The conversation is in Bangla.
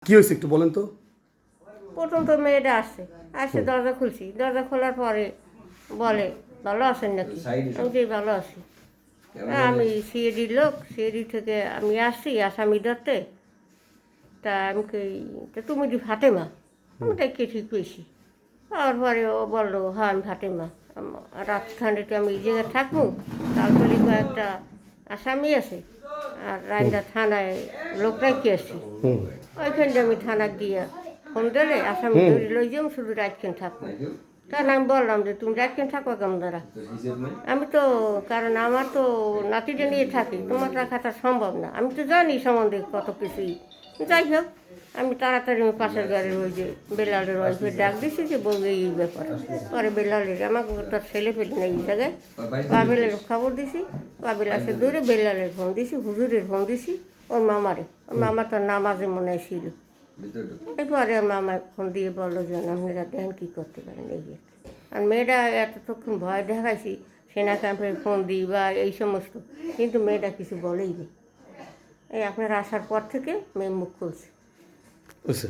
কি হয়েছে একটু বলেন তো। প্রথম তো মেয়েটা আসছে দরজা খুলছি, দরজা খোলার পরে বলে ভালো আছেন নাকি, আমি যে ভালো আছি। আমি সিএডির লোক, সিএডি থেকে আমি আসছি আসামি ধরতে। তা আমি তা তুমি কি ফাতেমা? আমি তাকে ঠিক পেয়েছি। তারপরে ও বললো হ্যাঁ আমি ফাতেমা। রাত খান্ডেতে আমি এই জায়গায় থাকবো, তারপরে কয়েকটা আসামি আছে আর রাইন্দা থানায় লোক রাখি আসছি। ওইখানটা আমি থানা গিয়ে ফোন দিলে আসামি ধরে লই যাম, শুধু রাতখান থাকবো। তখন আমি বললাম যে তুমি রাতখান থাকো কেমন দ্বারা? আমি তো কারণ আমার তো নাতিটা নিয়ে থাকি, তোমার রাখা তো সম্ভব না। আমি তো জানি সম্বন্ধে কত কিছুই। যাই হোক, আমি তাড়াতাড়ি আমি পাশের গাড়ির ওই যে বেলালের ওয়াইফের ডাক দিছি যে বউ এই ব্যাপার। পরে বেলালের আমাকে তার ছেলে ফেলে নেই এই জায়গায় বাবেলের খবর দিছি। বাবেল আসে দূরে বেলালের ফোন দিছি, হুজুরের ফোন দিছি, ওর মামারে। ওর মামা তার নামাজে মনে হয় ছিল। এরপরে ওর মামা ফোন দিয়ে বললো যে আপনারা দেখেন কী করতে পারেন এই আর কি। আর মেয়েটা এতক্ষণ ভয় দেখাইছি সেনা ক্যাম্পে ফোন দিই বা এই সমস্ত, কিন্তু মেয়েটা কিছু বলেই নি। এই আপনার আসার পর থেকে মেয়ে মুখ খুলছে। বুঝছে